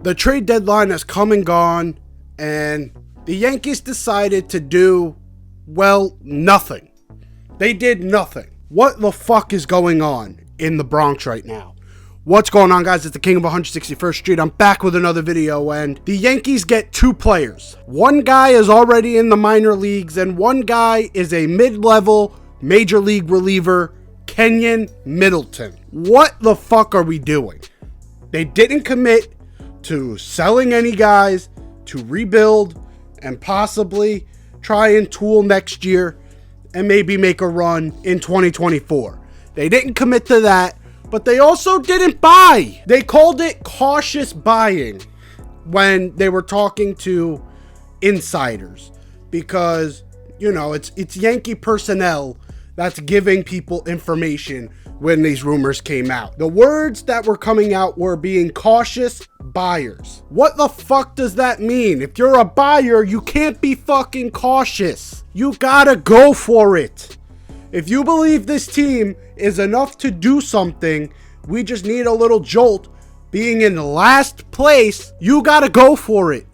The trade deadline has come and gone, and the Yankees decided to do, well, nothing. They did nothing. What the fuck is going on in the Bronx right now? What's going on, guys? It's the King of 161st Street. I'm back with another video, and the Yankees get two players. One guy is already in the minor leagues, and one guy is a mid-level major league reliever, Kenyon Middleton. What the fuck are we doing? They didn't commit to selling any guys, to rebuild, and possibly try and tool next year, and maybe make a run in 2024. They didn't commit to that, but they also didn't buy. They called it cautious buying when they were talking to insiders, because, you know, it's Yankee personnel that's giving people information when these rumors came out. The words that were coming out were being cautious buyers. What the fuck does that mean? If you're a buyer, you can't be fucking cautious. You gotta go for it. If you believe this team is enough to do something, we just need a little jolt. Being in last place, you gotta go for it.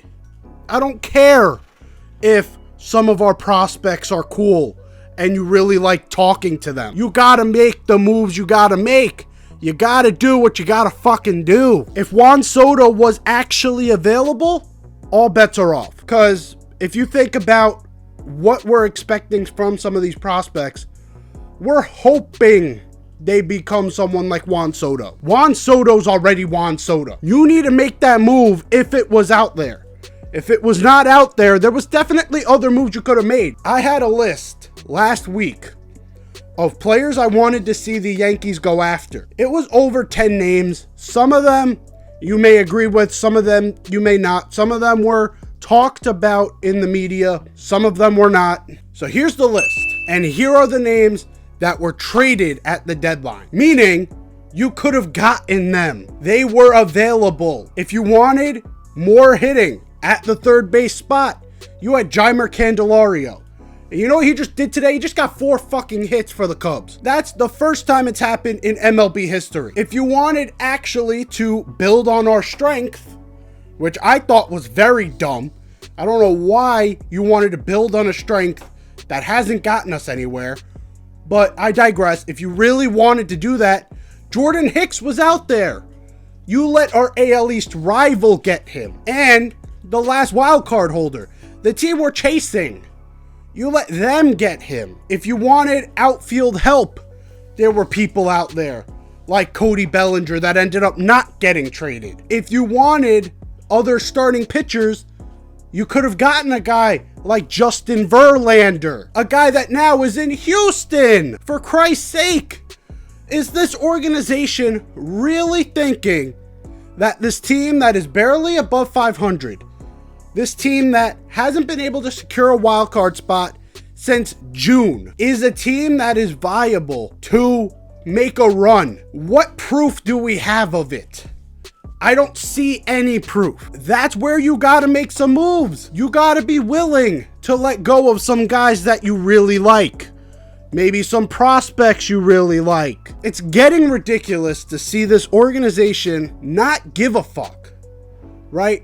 I don't care if some of our prospects are cool and you really like talking to them. You gotta make the moves you gotta make. You gotta do what you gotta fucking do. If Juan Soto was actually available, all bets are off. Because if you think about what we're expecting from some of these prospects, we're hoping they become someone like Juan Soto. Juan Soto's already Juan Soto. You need to make that move if it was out there. If it was not out there, there was definitely other moves you could have made. I had a list last week of players I wanted to see the Yankees go after. It was over 10 names. Some of them you may agree with, some of them you may not. Some of them were talked about in the media, some of them were not. So here's the list, and here are the names that were traded at the deadline, meaning you could have gotten them. They were available. If you wanted more hitting at the third base spot, you had Jeimer Candelario. And you know what he just did today? He just got 4 fucking hits for the Cubs. That's the first time it's happened in MLB history. If you wanted actually to build on our strength, which I thought was very dumb, I don't know why you wanted to build on a strength that hasn't gotten us anywhere, but I digress. If you really wanted to do that, Jordan Hicks was out there. You let our AL East rival get him, and the last wild card holder, the team we're chasing, you let them get him. If you wanted outfield help, there were people out there like Cody Bellinger that ended up not getting traded. If you wanted other starting pitchers, you could have gotten a guy like Justin Verlander, a guy that now is in Houston. For Christ's sake, is this organization really thinking that this team that is barely above 500, this team that hasn't been able to secure a wild card spot since June, is a team that is viable to make a run? What proof do we have of it? I don't see any proof. That's where you gotta make some moves. You gotta be willing to let go of some guys that you really like. Maybe some prospects you really like. It's getting ridiculous to see this organization not give a fuck, right?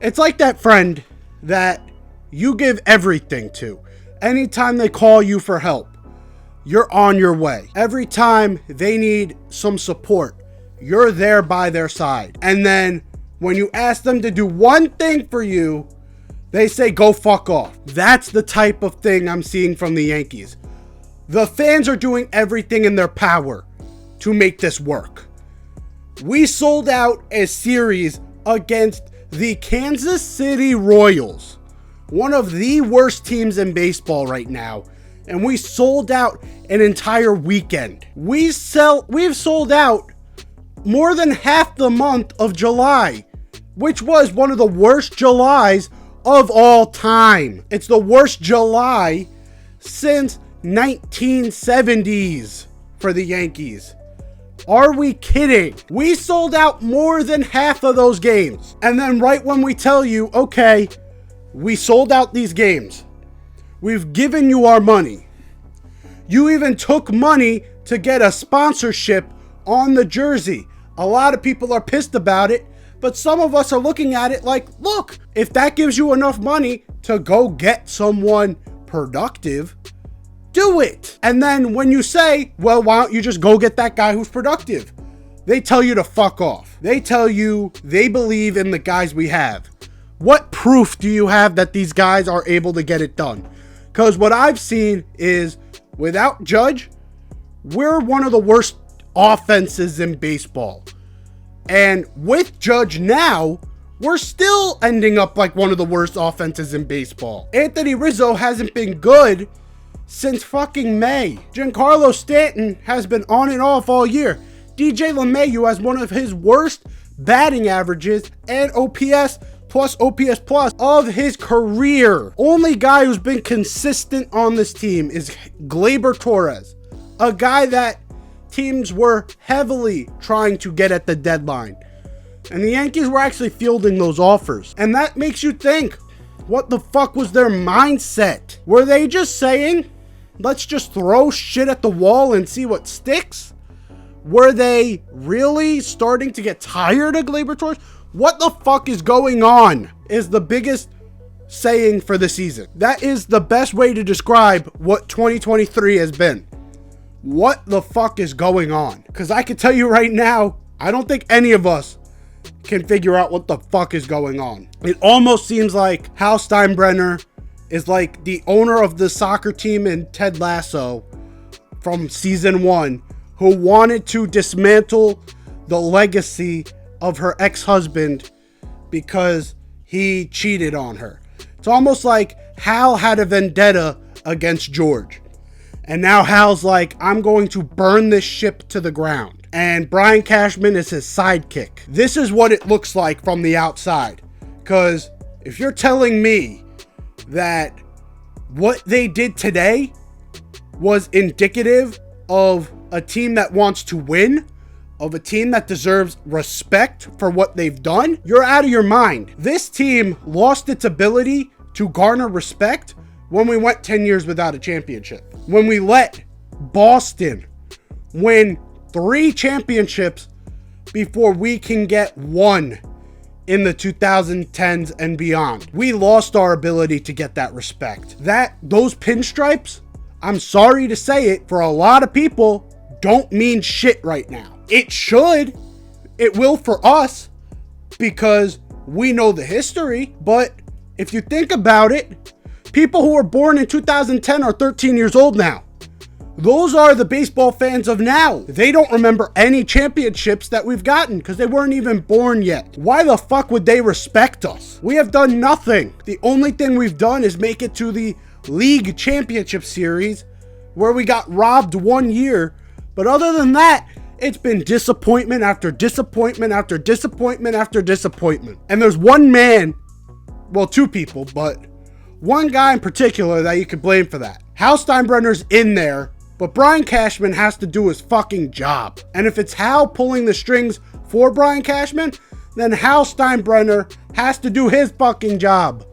It's like that friend that you give everything to. Anytime they call you for help, you're on your way. Every time they need some support, you're there by their side. And then when you ask them to do one thing for you, they say, go fuck off. That's the type of thing I'm seeing from the Yankees. The fans are doing everything in their power to make this work. We sold out a series against the Kansas City Royals, one of the worst teams in baseball right now, and we sold out an entire weekend. We've sold out more than half the month of July, which was one of the worst Julys of all time. It's the worst July since 1970s for the Yankees. Are we kidding? We sold out more than half of those games. And then right when we tell you, okay, we sold out these games, we've given you our money. You even took money to get a sponsorship on the jersey. A lot of people are pissed about it. But some of us are looking at it like, look, if that gives you enough money to go get someone productive, do it. And then when you say, well, why don't you just go get that guy who's productive? They tell you to fuck off. They tell you they believe in the guys we have. What proof do you have that these guys are able to get it done? Because what I've seen is without Judge, we're one of the worst offenses in baseball. And with Judge now, we're still ending up like one of the worst offenses in baseball. Anthony Rizzo hasn't been good since fucking May. Giancarlo Stanton has been on and off all year. DJ LeMahieu has one of his worst batting averages and OPS plus OPS plus of his career. Only guy who's been consistent on this team is Gleyber Torres, a guy that teams were heavily trying to get at the deadline. And the Yankees were actually fielding those offers. And that makes you think, what the fuck was their mindset? Were they just saying, let's just throw shit at the wall and see what sticks? Were they really starting to get tired of Gleyber Torres? What the fuck is going on is the biggest saying for the season. That is the best way to describe what 2023 has been. What the fuck is going on? Because I can tell you right now, I don't think any of us can figure out what the fuck is going on. It almost seems like Hal Steinbrenner is like the owner of the soccer team in Ted Lasso from season 1, who wanted to dismantle the legacy of her ex-husband because he cheated on her. It's almost like Hal had a vendetta against George. And now Hal's like, I'm going to burn this ship to the ground. And Brian Cashman is his sidekick. This is what it looks like from the outside. Because if you're telling me that what they did today was indicative of a team that wants to win, of a team that deserves respect for what they've done, you're out of your mind. This team lost its ability to garner respect when we went 10 years without a championship. When we let Boston win 3 championships before we can get 1 in the 2010s and beyond. We lost our ability to get that respect. Those pinstripes, I'm sorry to say it, for a lot of people, don't mean shit right now. It should. It will for us because we know the history. But if you think about it, people who were born in 2010 are 13 years old now. Those are the baseball fans of now. They don't remember any championships that we've gotten because they weren't even born yet. Why the fuck would they respect us? We have done nothing. The only thing we've done is make it to the league championship series where we got robbed 1 year. But other than that, it's been disappointment after disappointment after disappointment after disappointment. And there's one man, well, 2 people, but one guy in particular that you could blame for that. Hal Steinbrenner's in there, but Brian Cashman has to do his fucking job. And if it's Hal pulling the strings for Brian Cashman, then Hal Steinbrenner has to do his fucking job.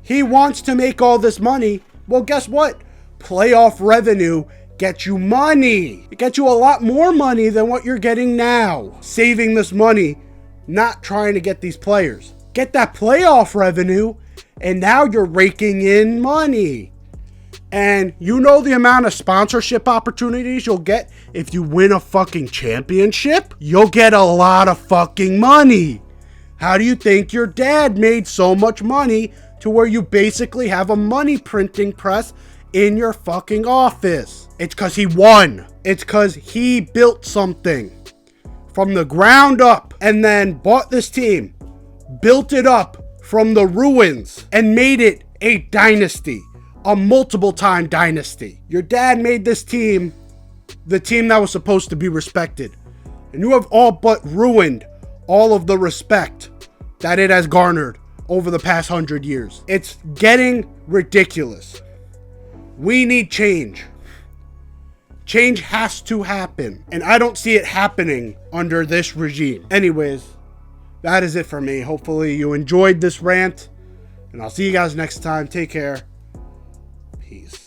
He wants to make all this money. Well, guess what? Playoff revenue gets you money. It gets you a lot more money than what you're getting now. Saving this money, not trying to get these players. Get that playoff revenue, and now you're raking in money. And you know the amount of sponsorship opportunities you'll get if you win a fucking championship? You'll get a lot of fucking money. How do you think your dad made so much money to where you basically have a money printing press in your fucking office? It's because he won. It's because he built something from the ground up and then bought this team, built it up from the ruins, and made it a dynasty, a multiple-time dynasty. Your dad made this team the team that was supposed to be respected. And you have all but ruined all of the respect that it has garnered over the past 100 years. It's getting ridiculous. We need change. Change has to happen. And I don't see it happening under this regime. Anyways, that is it for me. Hopefully you enjoyed this rant. And I'll see you guys next time. Take care. Peace.